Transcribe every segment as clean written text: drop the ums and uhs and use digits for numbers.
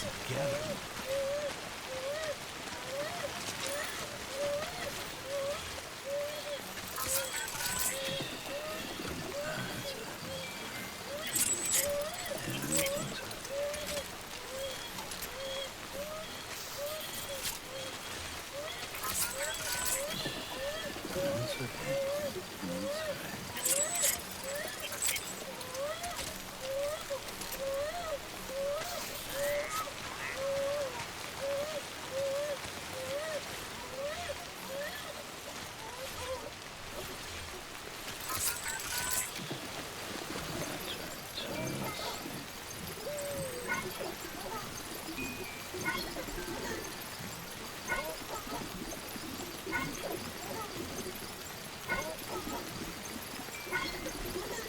together. That's it. And this one's it. One second. One sec. That's right. Let's see.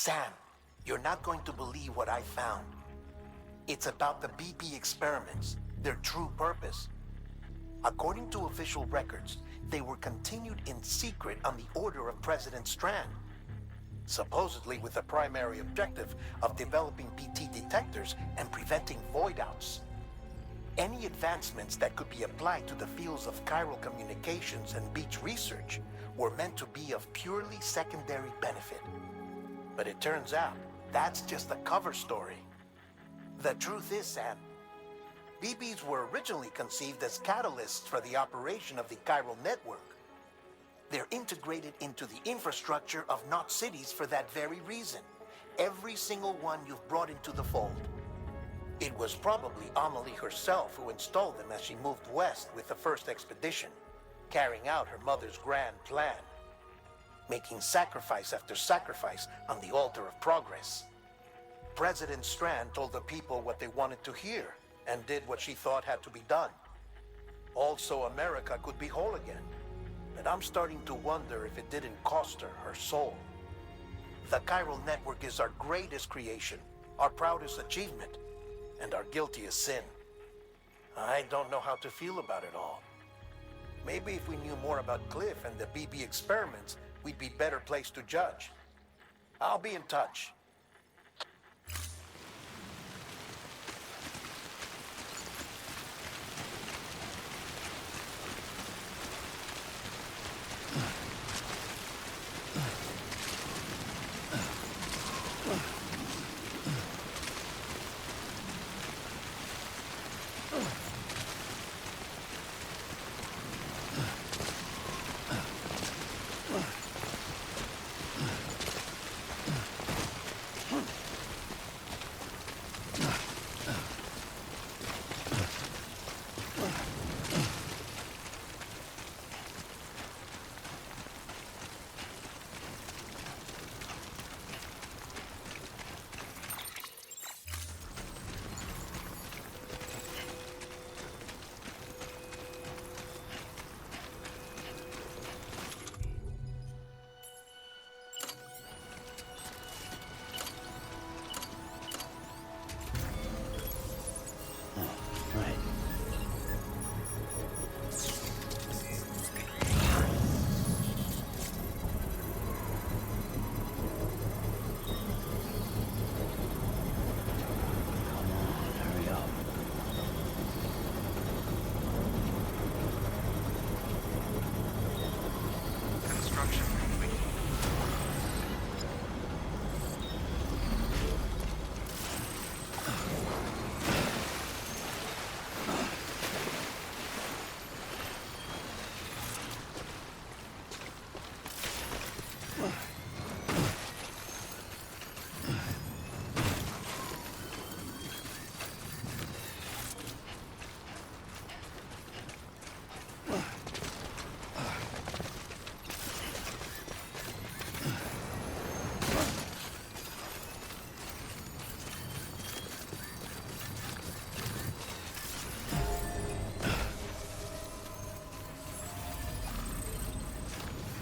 Sam, you're not going to believe what I found. It's about the BP experiments, their true purpose. According to official records, they were continued in secret on the order of President Strand, supposedly with the primary objective of developing BT detectors and preventing void-outs. Any advancements that could be applied to the fields of chiral communications and beach research were meant to be of purely secondary benefit. But it turns out, that's just a cover story. The truth is, Sam, BBs were originally conceived as catalysts for the operation of the chiral network. They're integrated into the infrastructure of Knot cities for that very reason. Every single one you've brought into the fold. It was probably Amelie herself who installed them as she moved west with the first expedition, carrying out her mother's grand plan, making sacrifice after sacrifice on the altar of progress. President Strand told the people what they wanted to hear and did what she thought had to be done. Also, America could be whole again. And I'm starting to wonder if it didn't cost her her soul. The chiral network is our greatest creation, our proudest achievement, and our guiltiest sin. I don't know how to feel about it all. Maybe if we knew more about Cliff and the BB experiments, we'd be better placed to judge. I'll be in touch. Right. Come on, hurry up. Construction complete.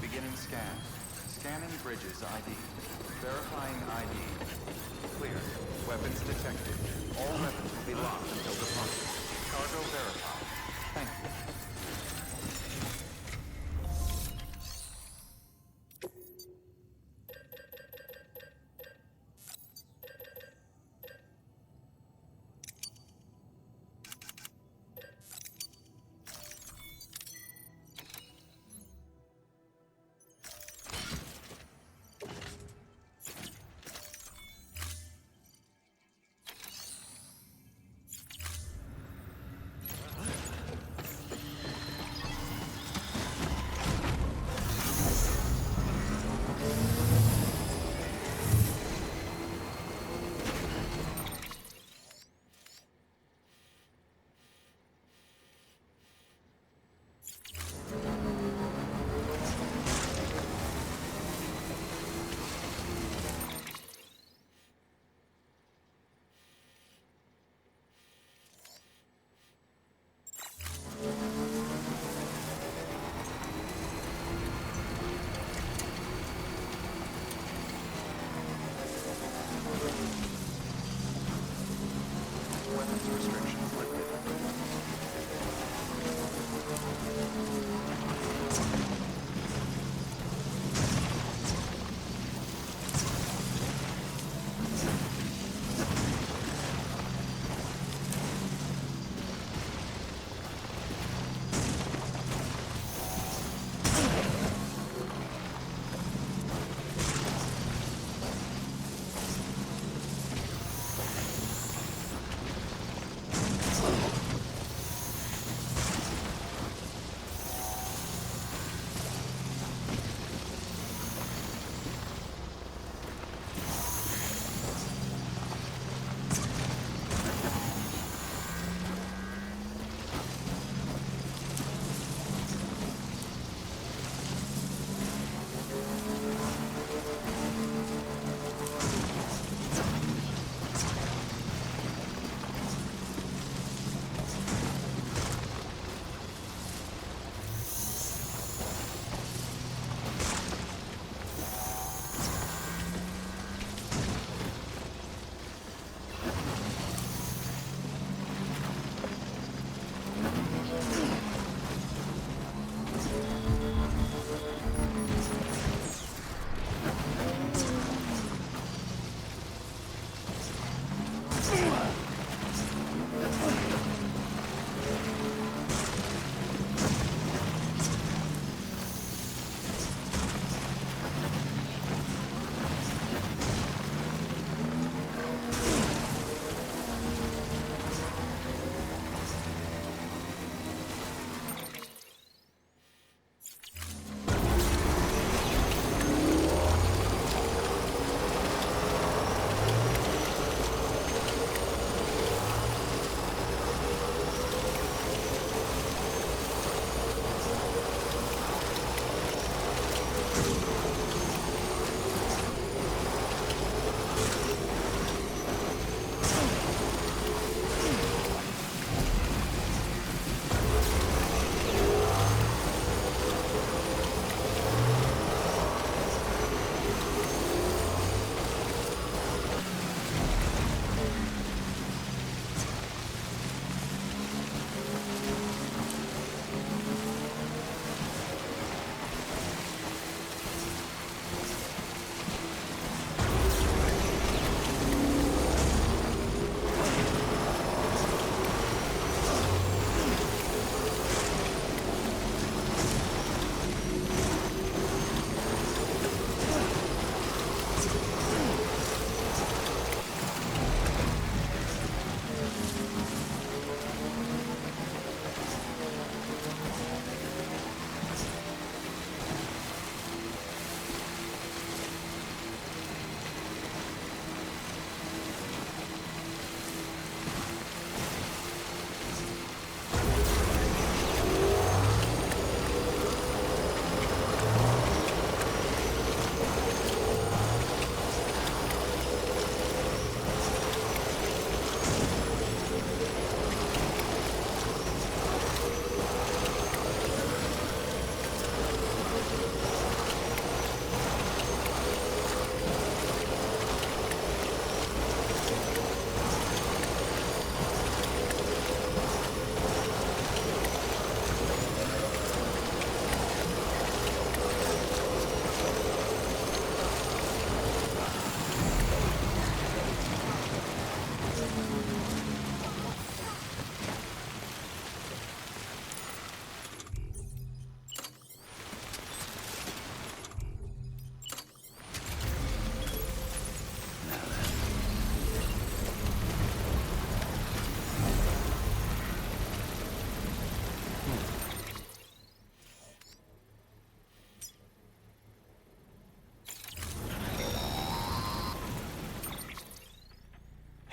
Beginning scan. Scanning bridges ID. Verifying ID. Clear. Weapons detected. All weapons will be locked until departure. Cargo verified. Thank you.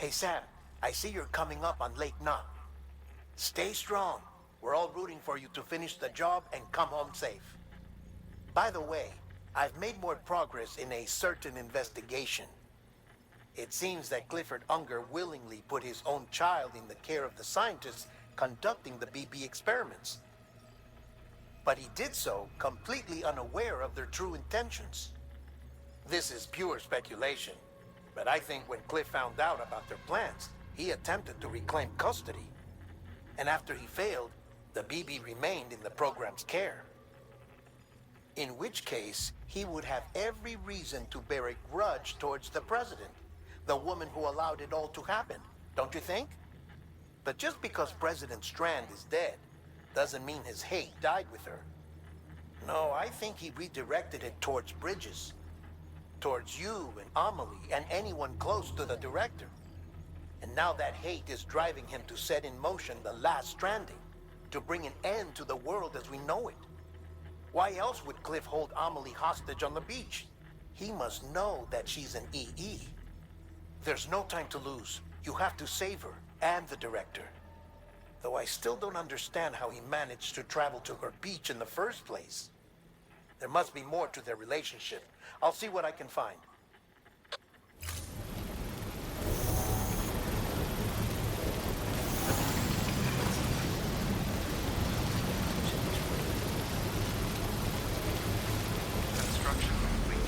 Hey Sam, I see you're coming up on Lake Knot. Stay strong. We're all rooting for you to finish the job and come home safe. By the way, I've made more progress in a certain investigation. It seems that Clifford Unger willingly put his own child in the care of the scientists conducting the BB experiments. But he did so completely unaware of their true intentions. This is pure speculation, but I think when Cliff found out about their plans, he attempted to reclaim custody. And after he failed, the BB remained in the program's care. In which case, he would have every reason to bear a grudge towards the president, the woman who allowed it all to happen, don't you think? But just because President Strand is dead, doesn't mean his hate died with her. No, I think he redirected it towards Bridges. Towards you and Amelie and anyone close to the director. And now that hate is driving him to set in motion the last Stranding, to bring an end to the world as we know it. Why else would Cliff hold Amelie hostage on the beach? He must know that she's an EE. There's no time to lose. You have to save her and the director. Though I still don't understand how he managed to travel to her beach in the first place. There must be more to their relationship. I'll see what I can find. Construction complete.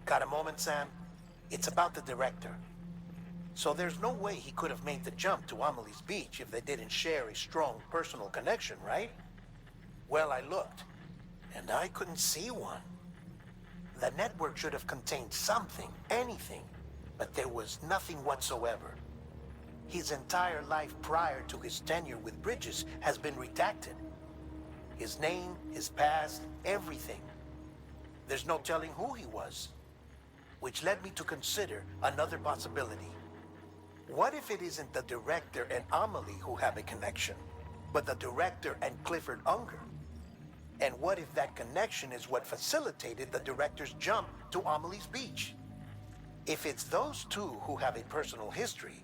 Got a moment, Sam? It's about the director. So there's no way he could have made the jump to Amelie's beach if they didn't share a strong personal connection, right? Well, I looked, and I couldn't see one. The network should have contained something, anything, but there was nothing whatsoever. His entire life prior to his tenure with Bridges has been redacted. His name, his past, everything. There's no telling who he was. Which led me to consider another possibility. What if it isn't the director and Amelie who have a connection, but the director and Clifford Unger? And what if that connection is what facilitated the director's jump to Amelie's beach? If it's those two who have a personal history,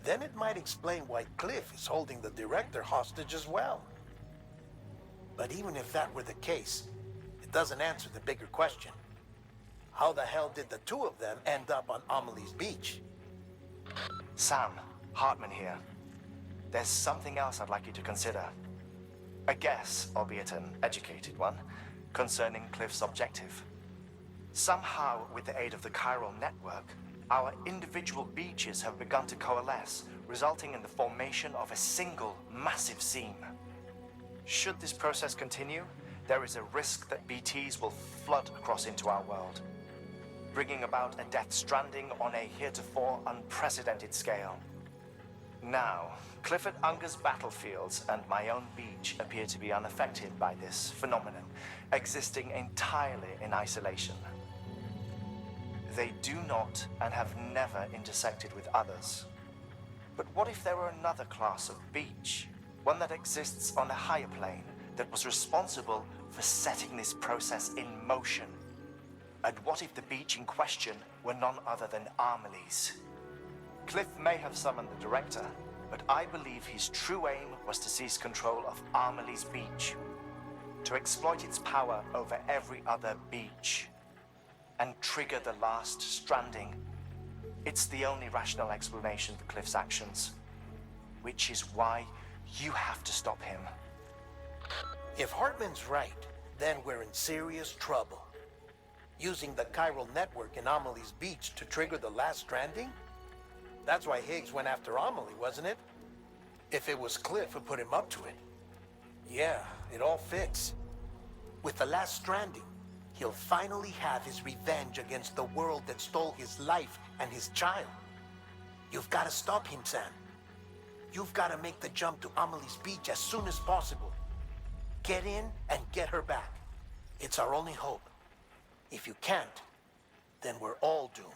then it might explain why Cliff is holding the director hostage as well. But even if that were the case, it doesn't answer the bigger question. How the hell did the two of them end up on Amelie's beach? Sam, Hartman here. There's something else I'd like you to consider. A guess, albeit an educated one, concerning Cliff's objective. Somehow, with the aid of the chiral network, our individual beaches have begun to coalesce, resulting in the formation of a single massive seam. Should this process continue, there is a risk that BTs will flood across into our world, bringing about a death stranding on a heretofore unprecedented scale. Now, Clifford Unger's battlefields and my own beach appear to be unaffected by this phenomenon, existing entirely in isolation. They do not and have never intersected with others. But what if there were another class of beach, one that exists on a higher plane, that was responsible for setting this process in motion? And what if the beach in question were none other than Amelie's? Cliff may have summoned the director, but I believe his true aim was to seize control of Amelie's beach, to exploit its power over every other beach, and trigger the last stranding. It's the only rational explanation for Cliff's actions, which is why you have to stop him. If Hartman's right, then we're in serious trouble. Using the chiral network in Amelie's beach to trigger the last stranding? That's why Higgs went after Amelie, wasn't it? If it was Cliff who put him up to it. Yeah, it all fits. With the last stranding, he'll finally have his revenge against the world that stole his life and his child. You've got to stop him, Sam. You've got to make the jump to Amelie's beach as soon as possible. Get in and get her back. It's our only hope. If you can't, then we're all doomed.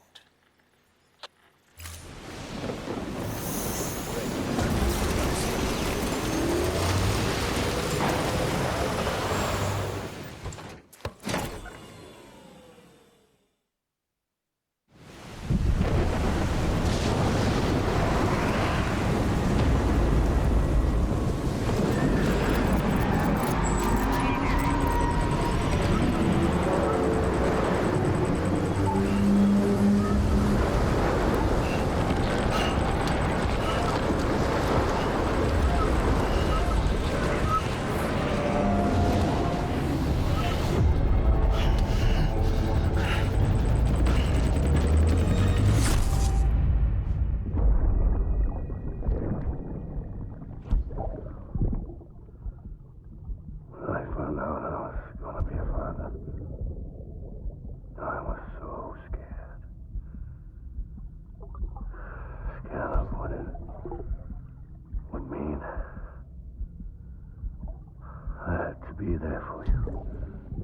Be there for you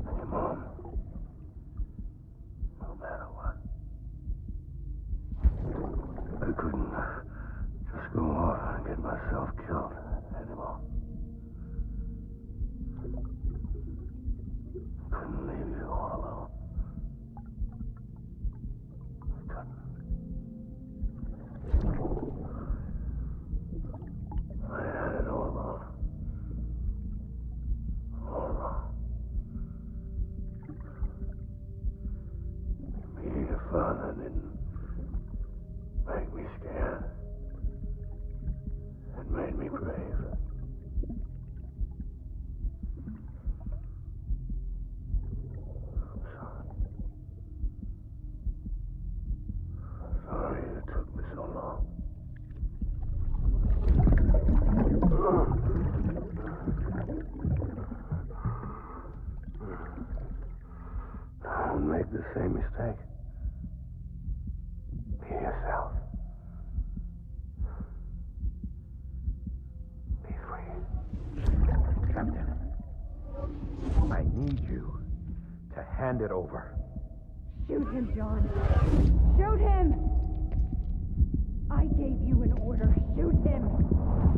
and your mom, no matter what. I couldn't just go off and get myself killed anymore. Couldn't leave you all alone. I couldn't. I had it all wrong. All wrong. Being a father didn't make me scared. It made me brave. I'm sorry. I'm sorry it took me so long. Don't make the same mistake. Be yourself. Be free. Captain, I need you to hand it over. Shoot him, John. Shoot him! I gave you an order. Shoot him!